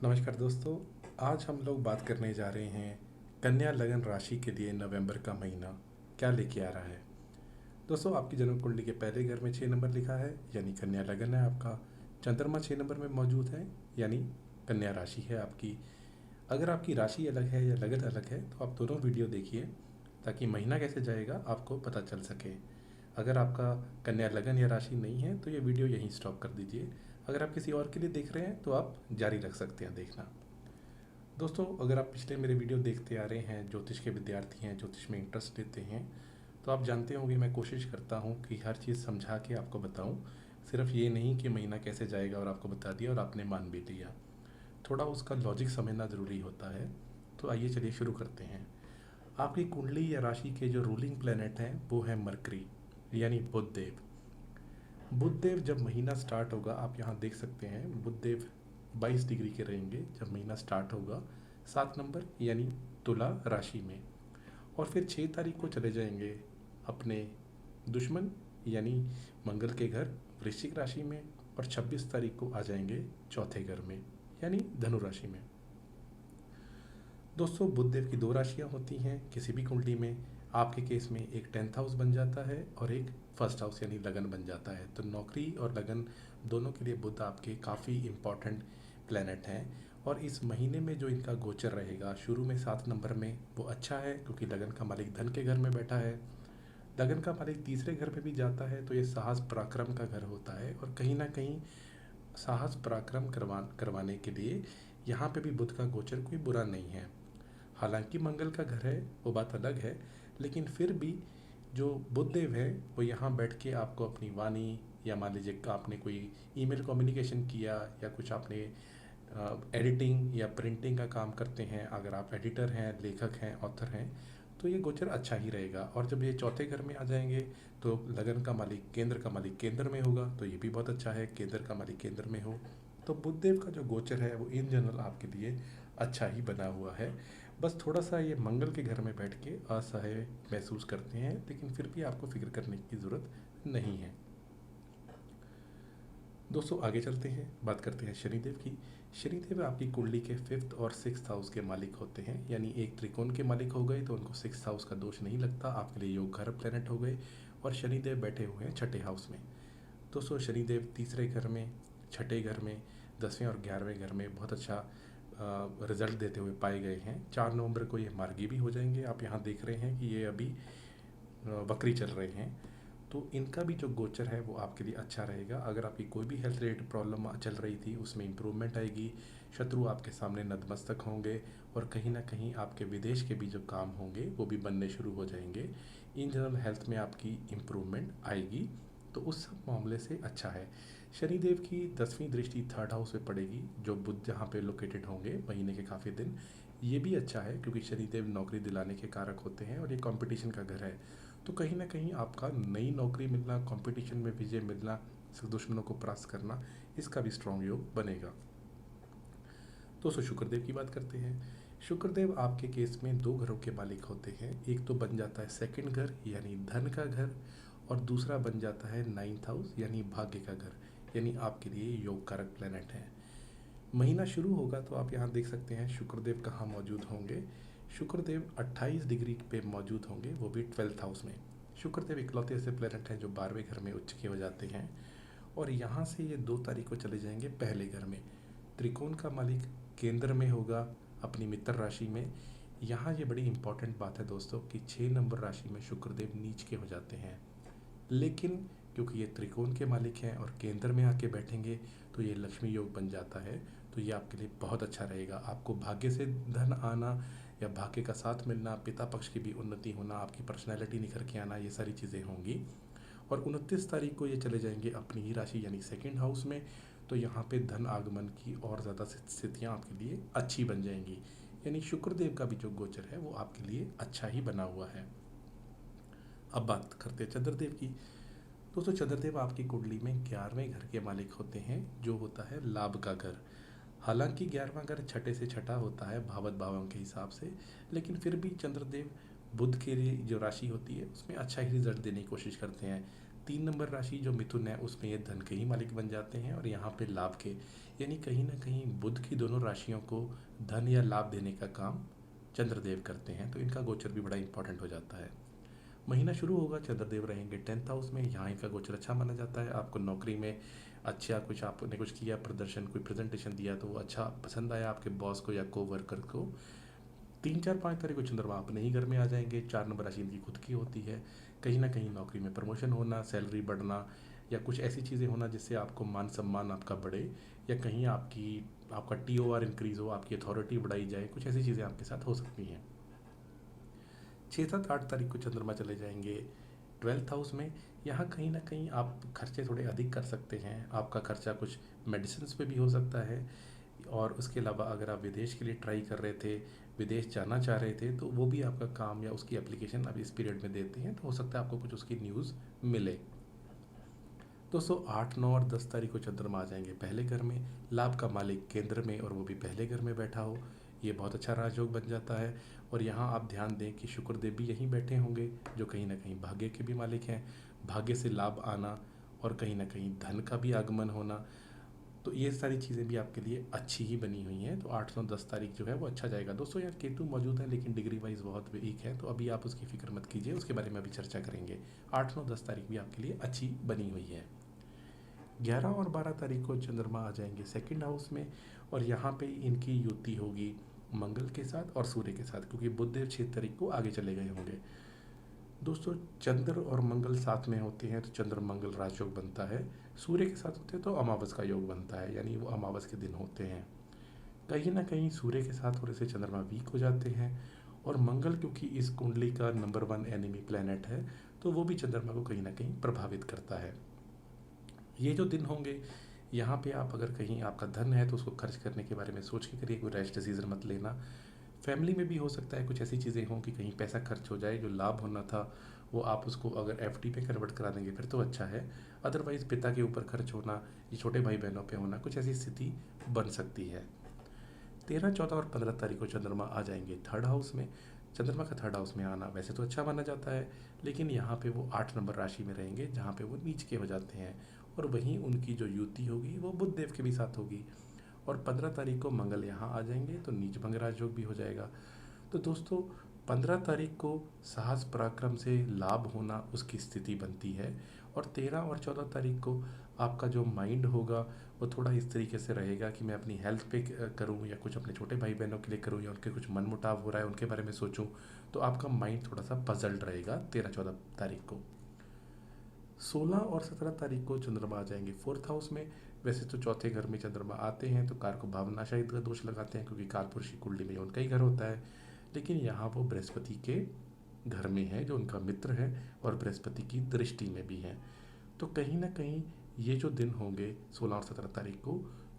नमस्कार दोस्तों। आज हम लोग बात करने जा रहे हैं कन्या लगन राशि के लिए नवंबर का महीना क्या लेके आ रहा है। दोस्तों, आपकी जन्म कुंडली के पहले घर में 6 नंबर लिखा है यानी कन्या लगन है आपका। चंद्रमा 6 नंबर में मौजूद है यानी कन्या राशि है आपकी। अगर आपकी राशि अलग है या लगन अलग है तो आप दोनों वीडियो देखिए ताकि महीना कैसे जाएगा आपको पता चल सके। अगर आपका कन्या लगन या राशि नहीं है तो ये वीडियो यहीं स्टॉप कर दीजिए। अगर आप किसी और के लिए देख रहे हैं तो आप जारी रख सकते हैं देखना। दोस्तों, अगर आप पिछले मेरे वीडियो देखते आ रहे हैं, ज्योतिष के विद्यार्थी हैं, ज्योतिष में इंटरेस्ट लेते हैं, तो आप जानते होंगे मैं कोशिश करता हूँ कि हर चीज़ समझा के आपको बताऊँ। सिर्फ ये नहीं कि महीना कैसे जाएगा और आपको बता दिया और आपने मान भी लिया। थोड़ा उसका लॉजिक समझना ज़रूरी होता है। तो आइए चलिए शुरू करते हैं। आपकी कुंडली या राशि के जो रूलिंग प्लेनेट हैं वो है मरकरी यानी बुध देव। बुध देव जब महीना स्टार्ट होगा, आप यहाँ देख सकते हैं, बुध देव 22 डिग्री के रहेंगे जब महीना स्टार्ट होगा 7 नंबर यानी तुला राशि में। और फिर 6 तारीख को चले जाएंगे अपने दुश्मन यानी मंगल के घर वृश्चिक राशि में। और 26 तारीख को आ जाएंगे चौथे घर में यानी धनु राशि में। दोस्तों, बुध देव की दो राशियां होती हैं किसी भी कुंडली में। आपके केस में एक 10th हाउस बन जाता है और एक फर्स्ट हाउस यानी लगन बन जाता है। तो नौकरी और लगन दोनों के लिए बुध आपके काफ़ी इम्पॉर्टेंट प्लैनेट हैं। और इस महीने में जो इनका गोचर रहेगा शुरू में 7 नंबर में वो अच्छा है क्योंकि लगन का मालिक धन के घर में बैठा है। लगन का मालिक तीसरे घर पे भी जाता है तो ये साहस पराक्रम का घर होता है। और कहीं ना कहीं साहस पराक्रम करवाने के लिए यहाँ पे भी बुध का गोचर कोई बुरा नहीं है। हालांकि मंगल का घर है वो बात अलग है, लेकिन फिर भी जो बुधदेव है वो यहाँ बैठ के आपको अपनी वाणी या मान लीजिए कि आपने कोई ईमेल कम्युनिकेशन किया या कुछ आपने एडिटिंग या प्रिंटिंग का काम करते हैं, अगर आप एडिटर हैं, लेखक हैं, ऑथर हैं, तो ये गोचर अच्छा ही रहेगा। और जब ये चौथे घर में आ जाएंगे तो लगन का मालिक केंद्र का मालिक केंद्र में होगा तो ये भी बहुत अच्छा है, केंद्र का मालिक केंद्र में हो। तो बुधदेव का जो गोचर है वो इन जनरल आपके लिए अच्छा ही बना हुआ है। बस थोड़ा सा ये मंगल के घर में बैठ के असहाय महसूस करते हैं, लेकिन फिर भी आपको फिक्र करने की ज़रूरत नहीं है। दोस्तों, आगे चलते हैं, बात करते हैं शनिदेव की। शनिदेव आपकी कुंडली के 5th और 6th हाउस के मालिक होते हैं यानी एक त्रिकोण के मालिक हो गए तो उनको 6th हाउस का दोष नहीं लगता, आपके लिए योग घर प्लेनेट हो गए। और शनिदेव बैठे हुए हैं छठे हाउस में। दोस्तों, शनिदेव तीसरे घर में, छठे घर में, 10वें और 11वें घर में बहुत अच्छा रिजल्ट देते हुए पाए गए हैं। 4 नवंबर को ये मार्गी भी हो जाएंगे। आप यहाँ देख रहे हैं कि ये अभी वक्री चल रहे हैं। तो इनका भी जो गोचर है वो आपके लिए अच्छा रहेगा। अगर आपकी कोई भी हेल्थ रिलेटेड प्रॉब्लम चल रही थी उसमें इम्प्रूवमेंट आएगी। शत्रु आपके सामने नतमस्तक होंगे। और कहीं ना कहीं आपके विदेश के भी जो काम होंगे वो भी बनने शुरू हो जाएंगे। इन जनरल हेल्थ में आपकी इम्प्रूवमेंट आएगी। तो उस सब मामले से अच्छा है। शनिदेव की 10वीं दृष्टि 3rd हाउस पे पड़ेगी जो बुध जहाँ पे लोकेटेड होंगे महीने के काफ़ी दिन। ये भी अच्छा है क्योंकि शनिदेव नौकरी दिलाने के कारक होते हैं और ये कंपटीशन का घर है। तो कहीं ना कहीं आपका नई नौकरी मिलना, कंपटीशन में विजय मिलना, दुश्मनों को परास्त करना, इसका भी स्ट्रॉन्ग योग बनेगा। दोस्तों, शुक्रदेव की बात करते हैं। शुक्रदेव आपके केस में दो घरों के मालिक होते हैं। एक तो बन जाता है सेकंड घर यानी धन का घर, और दूसरा बन जाता है 9th हाउस यानी भाग्य का घर, यानी आपके लिए योग कारक प्लेनेट है। महीना शुरू होगा तो आप यहाँ देख सकते हैं शुक्रदेव कहाँ मौजूद होंगे। शुक्रदेव 28 डिग्री पे मौजूद होंगे, वो भी 12th हाउस में। शुक्रदेव इकलौते ऐसे प्लेनेट हैं जो 12वें घर में उच्च के हो जाते हैं। और यहाँ से ये 2 तारीख को चले जाएंगे पहले घर में। त्रिकोण का मालिक केंद्र में होगा अपनी मित्र राशि में। यहाँ ये बड़ी इंपॉर्टेंट बात है दोस्तों कि 6 नंबर राशि में शुक्रदेव नीच के हो जाते हैं। लेकिन क्योंकि ये त्रिकोण के मालिक हैं और केंद्र में आके बैठेंगे तो ये लक्ष्मी योग बन जाता है। तो ये आपके लिए बहुत अच्छा रहेगा। आपको भाग्य से धन आना या भाग्य का साथ मिलना, पिता पक्ष की भी उन्नति होना, आपकी पर्सनैलिटी निखर के आना, ये सारी चीज़ें होंगी। और 29 तारीख को ये चले जाएंगे अपनी ही राशि यानी सेकंड हाउस में। तो यहाँ पे धन आगमन की और ज़्यादा स्थितियाँ आपके लिए अच्छी बन जाएंगी। यानी शुक्रदेव का भी जो गोचर है वो आपके लिए अच्छा ही बना हुआ है। अब बात करते हैं चंद्रदेव की। दोस्तों, चंद्रदेव आपकी कुंडली में 11वें घर के मालिक होते हैं जो होता है लाभ का घर। हालांकि 11वां घर छठे से छठा होता है भावत भावों के हिसाब से, लेकिन फिर भी चंद्रदेव बुध के लिए जो राशि होती है उसमें अच्छा ही रिजल्ट देने की कोशिश करते हैं। 3 नंबर राशि जो मिथुन है उसमें ये धन के ही मालिक बन जाते हैं और यहाँ पे लाभ के, यानी कहीं ना कहीं बुध की दोनों राशियों को धन या लाभ देने का काम चंद्रदेव करते हैं, तो इनका गोचर भी बड़ा इंपॉर्टेंट हो जाता है। महीना शुरू होगा, चंद्रदेव रहेंगे 10th हाउस में, यहाँ इनका गोचर अच्छा माना जाता है। आपको नौकरी में अच्छा कुछ आपने कुछ किया, प्रदर्शन कोई प्रेजेंटेशन दिया तो वो अच्छा पसंद आया आपके बॉस को या को वर्कर को। 3 4 5 तारीख को चंद्रमा अपने ही घर में आ जाएंगे। 4 नंबर राशि इनकी खुद की होती है। कहीं ना कहीं नौकरी में प्रमोशन होना, सैलरी बढ़ना या कुछ ऐसी चीज़ें होना जिससे आपको मान सम्मान आपका बढ़े, या कहीं आपका TOR इंक्रीज़ हो, आपकी अथॉरिटी बढ़ाई जाए, कुछ ऐसी चीज़ें आपके साथ हो सकती हैं। 6 7 8 तारीख को चंद्रमा चले जाएंगे 12th हाउस में। यहाँ कहीं ना कहीं आप खर्चे थोड़े अधिक कर सकते हैं। आपका खर्चा कुछ मेडिसिन पे भी हो सकता है, और उसके अलावा अगर आप विदेश के लिए ट्राई कर रहे थे, विदेश जाना चाह रहे थे, तो वो भी आपका काम या उसकी एप्लीकेशन आप इस पीरियड में देते हैं तो हो सकता है आपको कुछ उसकी न्यूज़ मिले। दोस्तों 8 9 और 10 तारीख को चंद्रमा आ जाएंगे पहले घर में, लाभ का मालिक केंद्र में और वो भी पहले घर में बैठा हो, ये बहुत अच्छा राजयोग बन जाता है। और यहाँ आप ध्यान दें कि शुक्रदेव भी यहीं बैठे होंगे जो कहीं ना कहीं भाग्य के भी मालिक हैं। भाग्य से लाभ आना और कहीं ना कहीं धन का भी आगमन होना, तो ये सारी चीज़ें भी आपके लिए अच्छी ही बनी हुई हैं। तो 8 9 10 तारीख जो है वो अच्छा जाएगा। दोस्तों यार केतु मौजूद है लेकिन डिग्री वाइज बहुत वीक है, तो अभी आप उसकी फिक्र मत कीजिए, उसके बारे में अभी चर्चा करेंगे। 8 9 10 तारीख भी आपके लिए अच्छी बनी हुई है। 11 और 12 तारीख को चंद्रमा आ जाएंगे सेकंड हाउस में, और यहाँ पे इनकी युति होगी मंगल के साथ और सूर्य के साथ, क्योंकि बुधदेव 6 तारीख को आगे चले गए होंगे। दोस्तों चंद्र और मंगल साथ में होते हैं तो चंद्र मंगल राजयोग बनता है। सूर्य के साथ होते हैं तो अमावस का योग बनता है, यानी वो अमावस के दिन होते हैं। कहीं ना कहीं सूर्य के साथ होने से चंद्रमा वीक हो जाते हैं, और मंगल क्योंकि इस कुंडली का नंबर 1 एनिमी प्लैनेट है तो वो भी चंद्रमा को कहीं ना कहीं प्रभावित करता है। ये जो दिन होंगे यहाँ पे आप अगर कहीं आपका धन है तो उसको खर्च करने के बारे में सोच के करिए, कोई रैश डिसीजन मत लेना। फैमिली में भी हो सकता है कुछ ऐसी चीज़ें हों कि कहीं पैसा खर्च हो जाए, जो लाभ होना था वो आप उसको अगर FD पे कन्वर्ट करा देंगे फिर तो अच्छा है। अदरवाइज़ पिता के ऊपर खर्च होना, ये छोटे भाई बहनों पे होना, कुछ ऐसी स्थिति बन सकती है। 13 14 और 15 तारीख को चंद्रमा आ जाएंगे थर्ड हाउस में। चंद्रमा का थर्ड हाउस में आना वैसे तो अच्छा माना जाता है, लेकिन यहाँ पे वो 8 नंबर राशि में रहेंगे जहाँ पे वो नीच के हो जाते हैं, और वहीं उनकी जो युति होगी वो बुध देव के भी साथ होगी। और 15 तारीख को मंगल यहाँ आ जाएंगे तो नीच भंग राजयोग भी हो जाएगा। तो दोस्तों 15 तारीख को साहस पराक्रम से लाभ होना उसकी स्थिति बनती है, और 13 और 14 तारीख को आपका जो माइंड होगा वो थोड़ा इस तरीके से रहेगा कि मैं अपनी हेल्थ पे करूं या कुछ अपने छोटे भाई बहनों के लिए करूं या उनके कुछ मनमुटाव हो रहा है उनके बारे में सोचूं, तो आपका माइंड थोड़ा सा पजल्ड रहेगा 13 14 तारीख को। 16 और 17 तारीख को चंद्रमा आ जाएंगे फोर्थ हाउस में। वैसे तो चौथे घर में चंद्रमा आते हैं तो कार को भावनाशाही का दोष लगाते हैं, क्योंकि कालपुरुष की कुंडली में उनका ही घर होता है, लेकिन यहाँ वो बृहस्पति के घर में है जो उनका मित्र है और बृहस्पति की दृष्टि में भी है। तो कहीं ना कहीं ये जो दिन होंगे 16 और 17 तारीख को,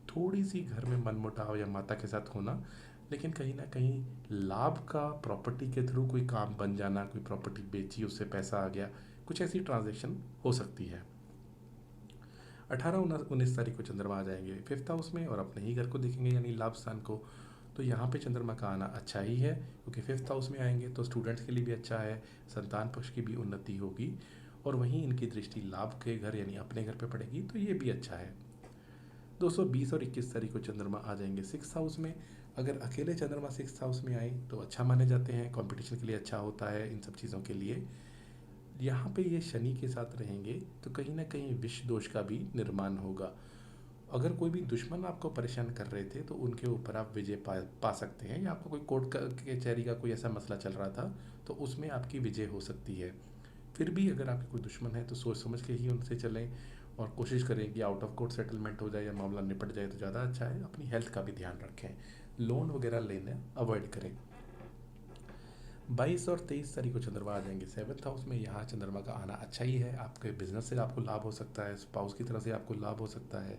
थोड़ी सी घर में मनमुटाव या माता के साथ होना, लेकिन कहीं ना कहीं लाभ का प्रॉपर्टी के थ्रू कोई काम बन जाना, कोई प्रॉपर्टी बेची उससे पैसा आ गया, कुछ ऐसी ट्रांजैक्शन हो सकती है। 18 19 तारीख को चंद्रमा आ जाएंगे फिफ्थ हाउस में और अपने ही घर को देखेंगे यानी लाभ स्थान को। तो यहाँ पे चंद्रमा का आना अच्छा ही है, क्योंकि फिफ्थ हाउस में आएंगे तो स्टूडेंट्स के लिए भी अच्छा है, संतान पक्ष की भी उन्नति होगी, और वहीं इनकी दृष्टि लाभ के घर यानी अपने घर पे पड़ेगी तो ये भी अच्छा है। 220 और 21 तारीख को चंद्रमा आ जाएंगे सिक्स हाउस में। अगर अकेले चंद्रमा सिक्स हाउस में आए तो अच्छा माने जाते हैं, कंपटीशन के लिए अच्छा होता है, इन सब चीज़ों के लिए। यहाँ पे ये शनि के साथ रहेंगे तो कहीं ना कहीं विष दोष का भी निर्माण होगा। अगर कोई भी दुश्मन आपको परेशान कर रहे थे तो उनके ऊपर आप विजय पा सकते हैं, या आपको कोई कोर्ट कचहरी का कोई ऐसा मसला चल रहा था तो उसमें आपकी विजय हो सकती है। फिर भी अगर आपके कोई दुश्मन है तो सोच समझ के ही उनसे चलें, और कोशिश करें कि आउट ऑफ कोर्ट सेटलमेंट हो जाए या मामला निपट जाए तो ज़्यादा अच्छा है। अपनी हेल्थ का भी ध्यान रखें, लोन वगैरह लेना अवॉइड करें। 22 और 23 तारीख को चंद्रमा आ जाएंगे सेवन्थ हाउस में। यहाँ चंद्रमा का आना अच्छा ही है, आपके बिजनेस से आपको लाभ हो सकता है, स्पाउस की तरफ से आपको लाभ हो सकता है,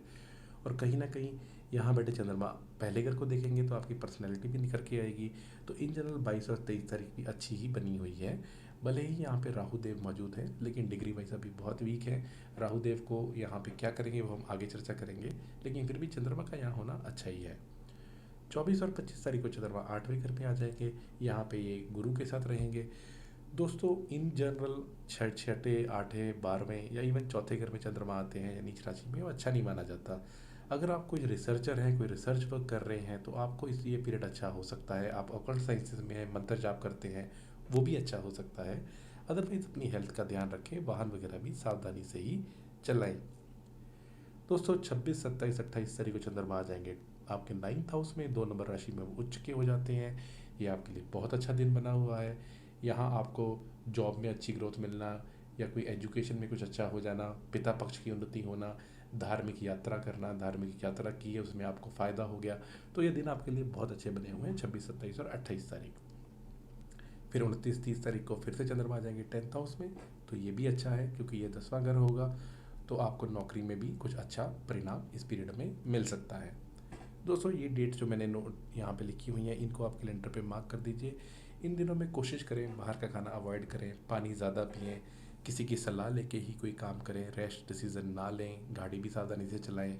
और कहीं ना कहीं यहाँ बैठे चंद्रमा पहले घर को देखेंगे तो आपकी पर्सनैलिटी भी निखर के आएगी। तो इन जनरल 22 और 23 तारीख भी अच्छी ही बनी हुई है। भले ही यहाँ पे राहु देव मौजूद है लेकिन डिग्री वाइज अभी बहुत वीक है। राहु देव को यहाँ पे क्या करेंगे वो हम आगे चर्चा करेंगे, लेकिन फिर भी चंद्रमा का यहाँ होना अच्छा ही है। 24 और 25 तारीख को चंद्रमा 8वें घर में आ जाएंगे, यहाँ पे ये गुरु के साथ रहेंगे। दोस्तों इन जनरल छठे आठे 12वें या इवन चौथे घर में चंद्रमा आते हैं या नीच राशि में, वो अच्छा नहीं माना जाता। अगर आप कोई रिसर्चर हैं, कोई रिसर्च वर्क कर रहे हैं, तो आपको इसलिए पीरियड अच्छा हो सकता है। आप ऑकल्ट साइंसेज में मंत्र जाप करते हैं, वो भी अच्छा हो सकता है। अदरवाइज अपनी हेल्थ का ध्यान रखें, वाहन वगैरह भी सावधानी से ही चलाएं। दोस्तों 26 27 28 तारीख को चंद्रमा आ जाएंगे आपके 9th हाउस में, 2 नंबर राशि में वो उच्च के हो जाते हैं। ये आपके लिए बहुत अच्छा दिन बना हुआ है। यहाँ आपको जॉब में अच्छी ग्रोथ मिलना, या कोई एजुकेशन में कुछ अच्छा हो जाना, पिता पक्ष की उन्नति होना, धार्मिक यात्रा करना, धार्मिक यात्रा की है उसमें आपको फ़ायदा हो गया। तो ये दिन आपके लिए बहुत अच्छे बने हुए हैं 26 27 और 28 तारीख। फिर 29 30 तारीख को फिर से चंद्रमा आ जाएंगे 10th हाउस में। तो ये भी अच्छा है क्योंकि ये 10वां घर होगा। तो आपको नौकरी में भी कुछ अच्छा परिणाम इस पीरियड में मिल सकता है। दोस्तों ये डेट जो मैंने नोट यहाँ पे लिखी हुई हैं, इनको आप कैलेंडर पे मार्क कर दीजिए। इन दिनों में कोशिश करें बाहर का खाना अवॉइड करें, पानी ज़्यादा पिएं, किसी की सलाह लेके ही कोई काम करें, रैश डिसीज़न ना लें, गाड़ी भी सावधानी से चलाएं,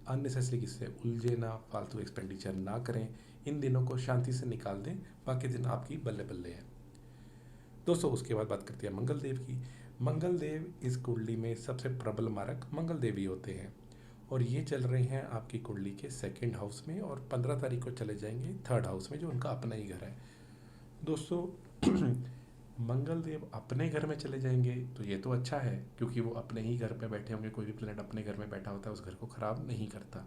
अननेसेसरी किसी से उलझे ना, फालतू एक्सपेंडिचर ना करें। इन दिनों को शांति से निकाल दें, बाकी दिन आपकी बल्ले बल्ले है। दोस्तों उसके बाद बात करते हैं मंगल देव की। मंगल देव इस कुंडली में सबसे प्रबल मारक मंगल देव ही होते हैं, और ये चल रहे हैं आपकी कुंडली के 2nd हाउस में, और 15 तारीख को चले जाएंगे 3rd हाउस में, जो उनका अपना ही घर है। दोस्तों मंगल देव अपने घर में चले जाएंगे तो ये तो अच्छा है, क्योंकि वो अपने ही घर पे बैठे होंगे। कोई भी प्लेनेट अपने घर में बैठा होता है उस घर को ख़राब नहीं करता।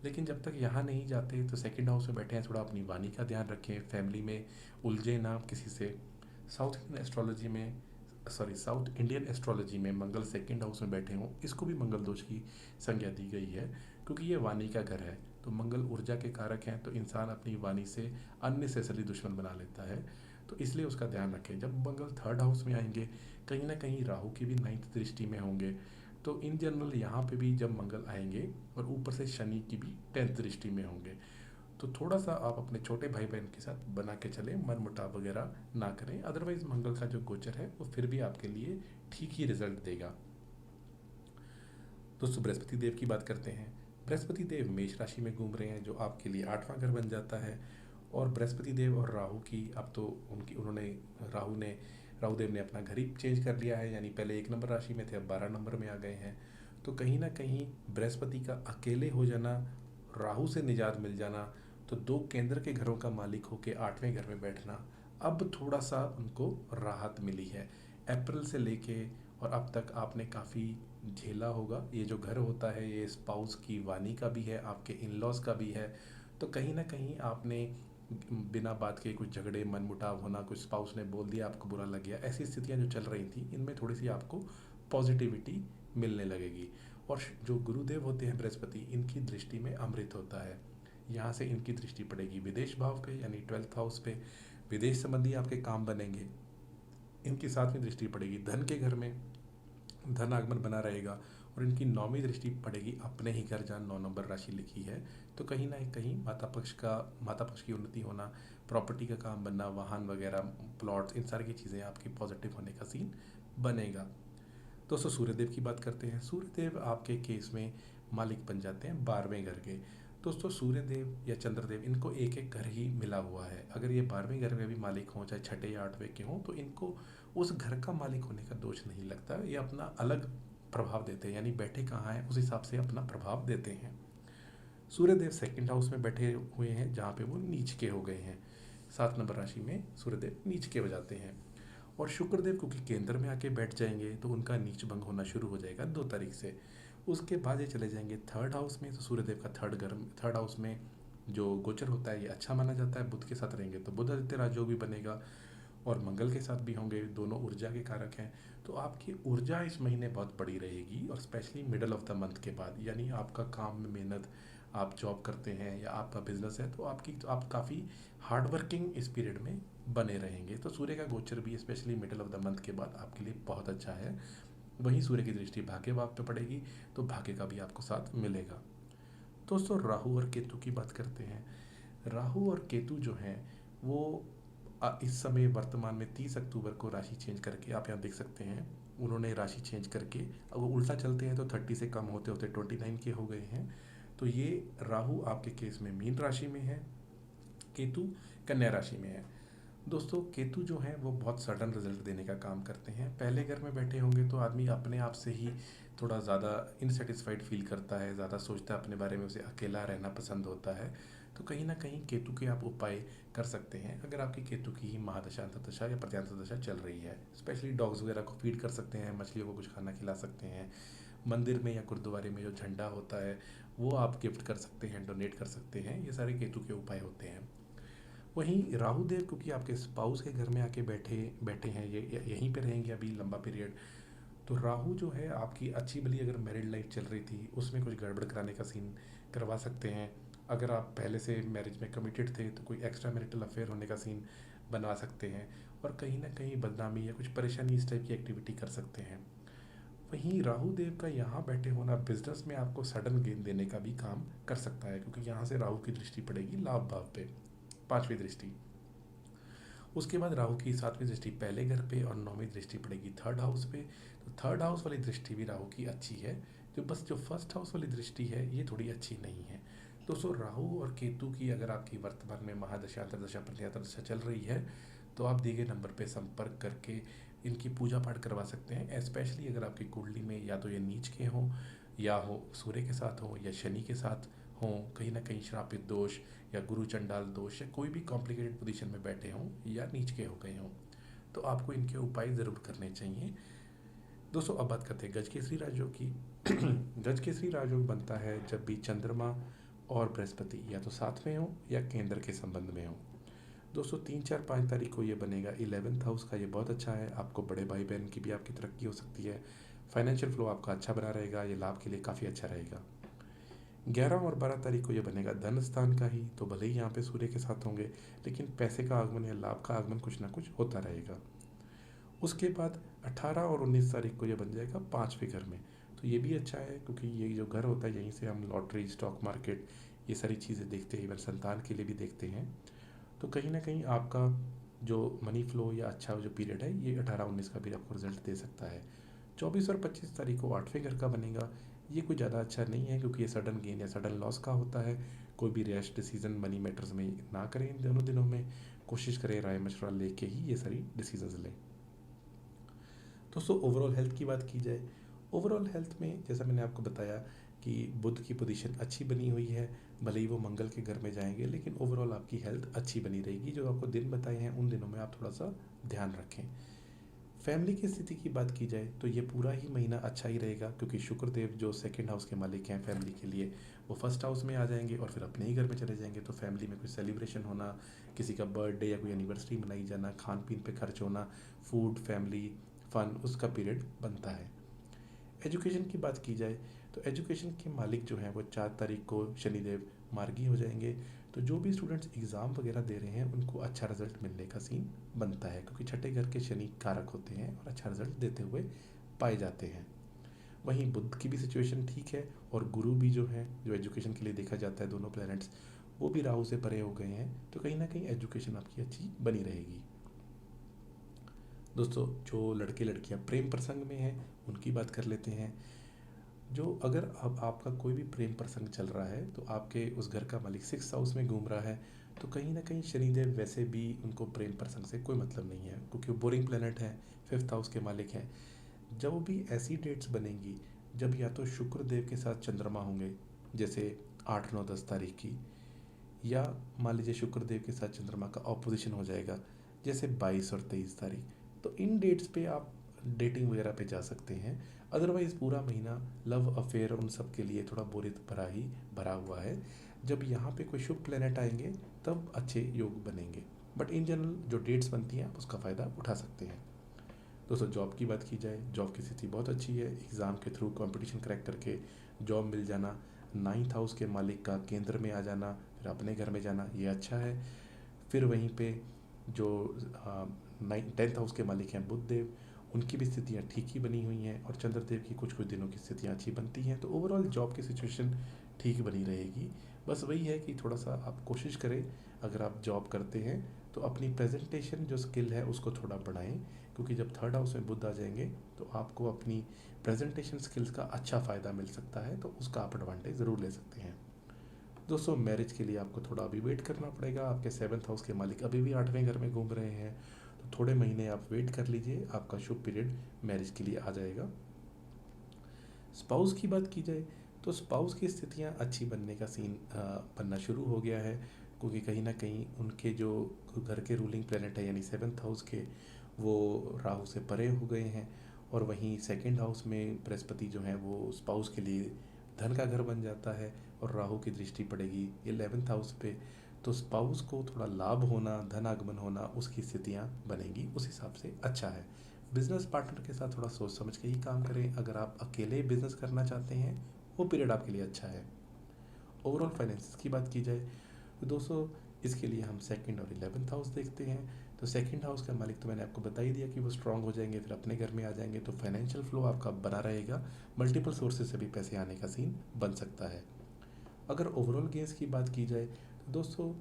लेकिन जब तक यहाँ नहीं जाते तो 2nd हाउस में बैठे हैं, थोड़ा अपनी वाणी का ध्यान रखें, फैमिली में उलझे ना किसी से। साउथ इंडियन एस्ट्रोलॉजी में मंगल 2nd हाउस में बैठे हों, इसको भी मंगल दोष की संज्ञा दी गई है, क्योंकि ये वाणी का घर है। तो मंगल ऊर्जा के कारक हैं, तो इंसान अपनी वाणी से अननेसेसरी दुश्मन बना लेता है। तो इसलिए उसका ध्यान रखें। जब मंगल 3rd हाउस में आएंगे, कहीं ना कहीं राहु की भी 9th दृष्टि में होंगे। तो इन जनरल यहाँ पे भी जब मंगल आएंगे, और ऊपर से शनि की भी 10th दृष्टि में होंगे, तो थोड़ा सा आप अपने छोटे भाई बहन के साथ बना के चलें, मन मुटाव वगैरह ना करें। अदरवाइज मंगल का जो गोचर है वो फिर भी आपके लिए ठीक ही रिजल्ट देगा। दोस्तों बृहस्पति देव की बात करते हैं। बृहस्पति देव मेष राशि में घूम रहे हैं, जो आपके लिए 8वां घर बन जाता है। और बृहस्पति देव और राहु की अब तो उनकी उन्होंने राहु देव ने अपना घर ही चेंज कर लिया है, यानी पहले 1 नंबर राशि में थे, अब 12 नंबर में आ गए हैं। तो कहीं ना कहीं बृहस्पति का अकेले हो जाना, राहु से निजात मिल जाना, तो 2 केंद्र के घरों का मालिक होकर 8वें घर में बैठना, अब थोड़ा सा उनको राहत मिली है। अप्रैल से लेके और अब तक आपने काफ़ी झेला होगा। ये जो घर होता है ये स्पाउस की वाणी का भी है, आपके इन लॉज का भी है। तो कहीं ना कहीं आपने बिना बात के कुछ झगड़े, मनमुटाव होना, कुछ स्पाउस ने बोल दिया, आपको बुरा लग गया, ऐसी स्थितियां जो चल रही थी, इनमें थोड़ी सी आपको पॉजिटिविटी मिलने लगेगी। और जो गुरुदेव होते हैं बृहस्पति, इनकी दृष्टि में अमृत होता है। यहाँ से इनकी दृष्टि पड़ेगी विदेश भाव पे, यानी 12th हाउस पे। विदेश संबंधी आपके काम बनेंगे। इनकी 7वीं दृष्टि पड़ेगी धन के घर में, धन आगमन बना रहेगा। और इनकी 9वीं दृष्टि पड़ेगी अपने ही घर, जहाँ 9 नंबर राशि लिखी है। तो कहीं ना कहीं माता पक्ष की उन्नति होना, प्रॉपर्टी का काम बनना, वाहन वगैरह, प्लॉट्स, इन सारी की चीज़ें आपकी पॉजिटिव होने का सीन बनेगा। दोस्तों सूर्यदेव की बात करते हैं। सूर्यदेव आपके केस में मालिक बन जाते हैं 12वें घर के। दोस्तों सूर्यदेव या चंद्रदेव, इनको एक एक घर ही मिला हुआ है। अगर ये 12वें घर में भी मालिक हों, चाहे छठे या 8वें के हों, तो इनको उस घर का मालिक होने का दोष नहीं लगता। ये अपना अलग प्रभाव देते हैं, यानी बैठे कहाँ हैं उस हिसाब से अपना प्रभाव देते हैं। सूर्यदेव 2nd हाउस में बैठे हुए हैं, जहाँ पे वो नीच के हो गए हैं। 7 नंबर राशि में सूर्यदेव नीच के हो जाते हैं। और शुक्रदेव क्योंकि केंद्र में आके बैठ जाएंगे, तो उनका नीच भंग होना शुरू हो जाएगा 2 तारीख से। उसके बाद ये चले जाएंगे 3rd हाउस में। तो सूर्यदेव का 3rd हाउस में जो गोचर होता है ये अच्छा माना जाता है। बुध के साथ रहेंगे तो बुध आदित्य राजयोग भी बनेगा, और मंगल के साथ भी होंगे, दोनों ऊर्जा के कारक हैं। तो आपकी ऊर्जा इस महीने बहुत बड़ी रहेगी, और specially middle of the month के बाद, यानी आपका काम में मेहनत, आप जॉब करते हैं या आपका बिजनेस है, तो आप काफ़ी हार्ड वर्किंग इस पीरियड में बने रहेंगे। तो सूर्य का गोचर भी specially middle of the month के बाद आपके लिए बहुत अच्छा है। वहीं सूर्य की दृष्टि भाग्य भाव पे पड़ेगी, तो भाग्य का भी आपको साथ मिलेगा। दोस्तों राहु और केतु की बात करते हैं। राहु और केतु जो हैं वो इस समय वर्तमान में 30 अक्टूबर को राशि चेंज करके, आप यहाँ देख सकते हैं, उन्होंने राशि चेंज करके, अब वो उल्टा चलते हैं तो 30 से कम होते होते 29 के हो गए हैं। तो ये राहु आपके केस में मीन राशि में है, केतु कन्या राशि में है। दोस्तों केतु जो हैं वो बहुत सडन रिजल्ट देने का काम करते हैं। पहले घर में बैठे होंगे तो आदमी अपने आप से ही थोड़ा ज़्यादा इनसेटिस्फाइड फील करता है, ज़्यादा सोचता है अपने बारे में, उसे अकेला रहना पसंद होता है। तो कहीं ना कहीं केतु के आप उपाय कर सकते हैं अगर आपकी केतु की ही महादशा अंतर्दशा या प्रत्यांतर दशा चल रही है। स्पेशली डॉग्स वगैरह को फीड कर सकते हैं, मछलियों को कुछ खाना खिला सकते हैं, मंदिर में या गुरुद्वारे में जो झंडा होता है वो आप गिफ्ट कर सकते हैं, डोनेट कर सकते हैं। ये सारे केतु के उपाय होते हैं। वहीं राहु देव क्योंकि आपके स्पाउस के घर में आके बैठे बैठे हैं, ये यहीं पे रहेंगे अभी लंबा पीरियड। तो राहु जो है आपकी अच्छी भली अगर मैरिड लाइफ चल रही थी उसमें कुछ गड़बड़ कराने का सीन करवा सकते हैं। अगर आप पहले से मैरिज में कमिटेड थे तो कोई एक्स्ट्रा मैरिटल अफेयर होने का सीन बनवा सकते हैं, और कहीं ना कहीं बदनामी या कुछ परेशानी इस टाइप की एक्टिविटी कर सकते हैं। वहीं राहु देव का यहाँ बैठे होना बिजनेस में आपको सडन गेन देने का भी काम कर सकता है, क्योंकि यहाँ से राहु की दृष्टि पड़ेगी लाभ भाव पे, पांचवी दृष्टि। उसके बाद राहु की सातवीं दृष्टि पहले घर पे और नौवीं दृष्टि पड़ेगी थर्ड हाउस पे। तो थर्ड हाउस वाली दृष्टि भी राहु की अच्छी है। जो फर्स्ट हाउस वाली दृष्टि है ये थोड़ी अच्छी नहीं है। दोस्तों राहु और केतु की अगर आपकी वर्तमान में महादशा अंतर्दशा प्रत्यांतर दशा चल रही है तो आप दिए गए नंबर पे संपर्क करके इनकी पूजा पाठ करवा सकते हैं। स्पेशली अगर आपकी कुंडली में या तो ये नीच के हों, या हो सूर्य के साथ हो, या शनि के साथ हों, कहीं ना कहीं श्रापित दोष या गुरु चंडाल दोष, या कोई भी कॉम्प्लिकेटेड पोजीशन में बैठे हों या नीच के हो गए हों, तो आपको इनके उपाय ज़रूर करने चाहिए। दोस्तों अब बात करते हैं गज केसरी राजयोग की। गज केसरी राजयोग बनता है जब भी चंद्रमा और बृहस्पति या तो साथ में हो या केंद्र के संबंध में हो। दोस्तों 3, 4, 5 तारीख को ये बनेगा। 11th हाउस का ये बहुत अच्छा है, आपको बड़े भाई बहन की भी आपकी तरक्की हो सकती है। फाइनेंशियल फ्लो आपका अच्छा बना रहेगा, ये लाभ के लिए काफ़ी अच्छा रहेगा। 11 और 12 तारीख को ये बनेगा धन स्थान का ही, तो भले ही यहाँ पे सूर्य के साथ होंगे लेकिन पैसे का आगमन या लाभ का आगमन कुछ ना कुछ होता रहेगा। उसके बाद 18 और 19 तारीख को ये बन जाएगा पाँचवें घर में। तो ये भी अच्छा है क्योंकि ये जो घर होता है यहीं से हम लॉटरी, स्टॉक मार्केट, ये सारी चीज़ें देखते हैं, इवन संतान के लिए भी देखते हैं। तो कहीं ना कहीं आपका जो मनी फ्लो या अच्छा जो पीरियड है ये 18, 19 का भी आपको रिजल्ट दे सकता है। 24 और 25 तारीख को आठवें घर का बनेगा। ये कोई ज़्यादा अच्छा नहीं है क्योंकि ये सडन गेन या सडन लॉस का होता है। कोई भी रैश डिसीजन मनी मैटर्स में ना करें इन दोनों दिनों में, कोशिश करें राय मशवरा लेके ही ये सारी डिसीजंस लें। दोस्तों ओवरऑल हेल्थ की बात की जाए, ओवरऑल हेल्थ में जैसा मैंने आपको बताया कि बुध की पोजीशन अच्छी बनी हुई है, भले ही वो मंगल के घर में जाएंगे लेकिन ओवरऑल आपकी हेल्थ अच्छी बनी रहेगी। जो आपको दिन बताए हैं उन दिनों में आप थोड़ा सा ध्यान रखें। फैमिली की स्थिति की बात की जाए तो ये पूरा ही महीना अच्छा ही रहेगा, क्योंकि शुक्रदेव जो सेकंड हाउस के मालिक हैं फैमिली के लिए, वो फर्स्ट हाउस में आ जाएंगे और फिर अपने ही घर में चले जाएंगे। तो फैमिली में कोई सेलिब्रेशन होना, किसी का बर्थडे या कोई एनिवर्सरी मनाई जाना, खान पीन पे खर्च होना, फूड, फैमिली, फन, उसका पीरियड बनता है। एजुकेशन की बात की जाए तो एजुकेशन के मालिक जो हैं वो 4 तारीख को शनिदेव मार्गी हो जाएंगे। तो जो भी स्टूडेंट्स एग्ज़ाम वगैरह दे रहे हैं उनको अच्छा रिजल्ट मिलने का सीन बनता है, क्योंकि छठे घर के शनि कारक होते हैं और अच्छा रिजल्ट देते हुए पाए जाते हैं। वहीं बुध की भी सिचुएशन ठीक है, और गुरु भी जो है, जो एजुकेशन के लिए देखा जाता है, दोनों प्लैनेट्स वो भी राहु से परे हो गए हैं। तो कहीं ना कहीं एजुकेशन आपकी अच्छी बनी रहेगी। दोस्तों जो लड़के लड़कियां प्रेम प्रसंग में हैं उनकी बात कर लेते हैं। जो अगर अब आपका कोई भी प्रेम प्रसंग चल रहा है तो आपके उस घर का मालिक 6th हाउस में घूम रहा है, तो कहीं ना कहीं शनिदेव वैसे भी उनको प्रेम प्रसंग से कोई मतलब नहीं है, क्योंकि वो बोरिंग प्लेनेट है, 5th हाउस के मालिक हैं। जब भी ऐसी डेट्स बनेंगी जब या तो शुक्र देव के साथ चंद्रमा होंगे, जैसे 8, 9, 10 तारीख की, या मान लीजिए शुक्र देव के साथ चंद्रमा का ऑपोजिशन हो जाएगा जैसे 22 और 23 तारीख, तो इन डेट्स पे आप डेटिंग वगैरह पे जा सकते हैं। अदरवाइज़ पूरा महीना लव अफेयर उन सब के लिए थोड़ा बोरियत भरा ही भरा हुआ है। जब यहाँ पे कोई शुभ प्लेनेट आएंगे तब अच्छे योग बनेंगे, बट इन जनरल जो डेट्स बनती हैं आप उसका फ़ायदा उठा सकते हैं। दोस्तों जॉब की बात की जाए, जॉब की स्थिति बहुत अच्छी है। एग्ज़ाम के थ्रू कंपटीशन क्रैक करके जॉब मिल जाना, 9th हाउस के मालिक का केंद्र में आ जाना, फिर अपने घर में जाना, ये अच्छा है। फिर वहीं पे जो 10th हाउस के मालिक हैं बुध देव, उनकी भी स्थितियाँ ठीक ही बनी हुई हैं, और चंद्रदेव की कुछ कुछ दिनों की स्थितियाँ अच्छी बनती हैं। तो ओवरऑल जॉब की सिचुएशन ठीक बनी रहेगी। बस वही है कि थोड़ा सा आप कोशिश करें, अगर आप जॉब करते हैं तो अपनी प्रेजेंटेशन जो स्किल है उसको थोड़ा बढ़ाएं, क्योंकि जब 3rd हाउस में बुध आ जाएंगे तो आपको अपनी प्रेजेंटेशन स्किल्स का अच्छा फ़ायदा मिल सकता है, तो उसका आप एडवांटेज ज़रूर ले सकते हैं। दोस्तों मैरिज के लिए आपको थोड़ा अभी वेट करना पड़ेगा। आपके 7th हाउस के मालिक अभी भी 8वें घर में घूम रहे हैं, तो थोड़े महीने आप वेट कर लीजिए, आपका शुभ पीरियड मैरिज के लिए आ जाएगा। स्पाउस की बात की जाए तो स्पाउस की स्थितियाँ अच्छी बनने का सीन बनना शुरू हो गया है, क्योंकि कहीं ना कहीं उनके जो घर के रूलिंग प्लेनेट है यानी 7th हाउस के, वो राहु से परे हो गए हैं। और वहीं 2nd हाउस में बृहस्पति जो है वो स्पाउस के लिए धन का घर बन जाता है, और राहु की दृष्टि पड़ेगी 11th हाउस पे, तो स्पाउस को थोड़ा लाभ होना, धन आगमन होना, उसकी स्थितियाँ बनेंगी, उस हिसाब से अच्छा है। बिजनेस पार्टनर के साथ थोड़ा सोच समझ के ही काम करें। अगर आप अकेले बिजनेस करना चाहते हैं, वो पीरियड आपके लिए अच्छा है। ओवरऑल फाइनेंस की बात की जाए तो दोस्तों इसके लिए हम 2nd और 11th हाउस देखते हैं। तो 2nd हाउस का मालिक तो मैंने आपको बता ही दिया कि वो स्ट्रांग हो जाएंगे, फिर अपने घर में आ जाएंगे, तो फाइनेंशियल फ्लो आपका बना रहेगा, मल्टीपल सोर्सेज से भी पैसे आने का सीन बन सकता है। अगर ओवरऑल गेंस की बात की जाए तो दोस्तों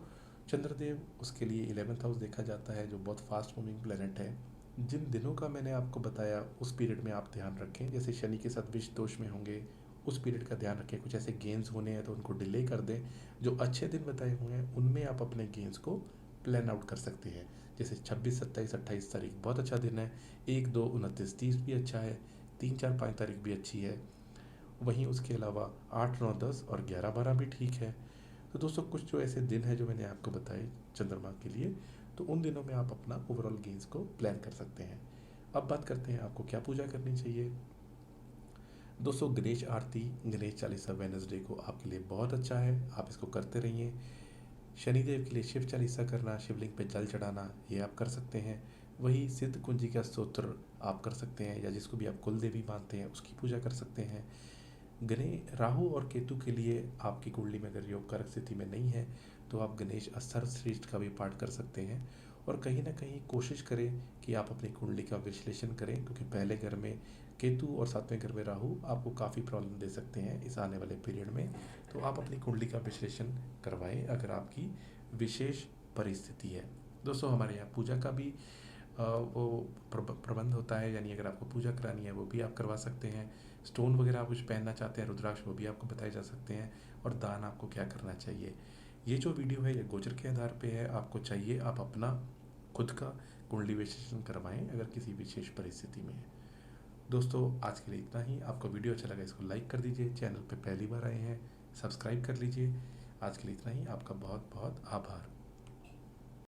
चंद्रदेव, उसके लिए 11th हाउस देखा जाता है, जो बहुत फास्ट मूविंग प्लेनेट है। जिन दिनों का मैंने आपको बताया उस पीरियड में आप ध्यान रखें, जैसे शनि के साथ विष दोष में होंगे, उस पीरियड का ध्यान रखें। कुछ ऐसे गेंस होने हैं तो उनको डिले कर दें। जो अच्छे दिन बताए हुए हैं उनमें आप अपने गेंस को प्लान आउट कर सकते हैं। जैसे 26, 27, 28 तारीख बहुत अच्छा दिन है, 1, 2, 29, 30 भी अच्छा है, 3, 4, 5 तारीख भी अच्छी है। वहीं उसके अलावा 8, 9, 10 और 11, 12 भी ठीक है। तो दोस्तों कुछ जो ऐसे दिन हैं जो मैंने आपको बताए चंद्रमा के लिए, तो उन दिनों में आप अपना ओवरऑल गेंस को प्लान कर सकते हैं। अब बात करते हैं आपको क्या पूजा करनी चाहिए। दोस्तों गणेश आरती, गणेश चालीसा वेडनेसडे को आपके लिए बहुत अच्छा है, आप इसको करते रहिए। शनिदेव के लिए शिव चालीसा करना, शिवलिंग पे जल चढ़ाना, ये आप कर सकते हैं। वही सिद्ध कुंजी का स्तोत्र आप कर सकते हैं, या जिसको भी आप कुल देवी मानते हैं उसकी पूजा कर सकते हैं। गणेश, राहु और केतु के लिए आपकी कुंडली में अगर योग कारक स्थिति में नहीं है तो आप गणेश अस्त्र श्रेष्ठ का भी पाठ कर सकते हैं। और कहीं ना कहीं कोशिश करें कि आप अपनी कुंडली का विश्लेषण करें, क्योंकि पहले घर में केतु और 7वें घर में राहु आपको काफ़ी प्रॉब्लम दे सकते हैं इस आने वाले पीरियड में। तो आप अपनी कुंडली का विश्लेषण करवाएं अगर आपकी विशेष परिस्थिति है। दोस्तों हमारे यहाँ पूजा का भी वो प्रबंध होता है, यानी अगर आपको पूजा करानी है वो भी आप करवा सकते हैं। स्टोन वगैरह आप कुछ पहनना चाहते हैं, रुद्राक्ष, वो भी आपको बताए जा सकते हैं। और दान आपको क्या करना चाहिए। ये जो वीडियो है ये गोचर के आधार पे है, आपको चाहिए आप अपना खुद का कुंडली विश्लेषण करवाएं अगर किसी विशेष परिस्थिति में है। दोस्तों आज के लिए इतना ही। आपको वीडियो अच्छा लगा इसको लाइक कर दीजिए, चैनल पे पहली बार आए हैं सब्सक्राइब कर लीजिए। आज के लिए इतना ही, आपका बहुत बहुत आभार।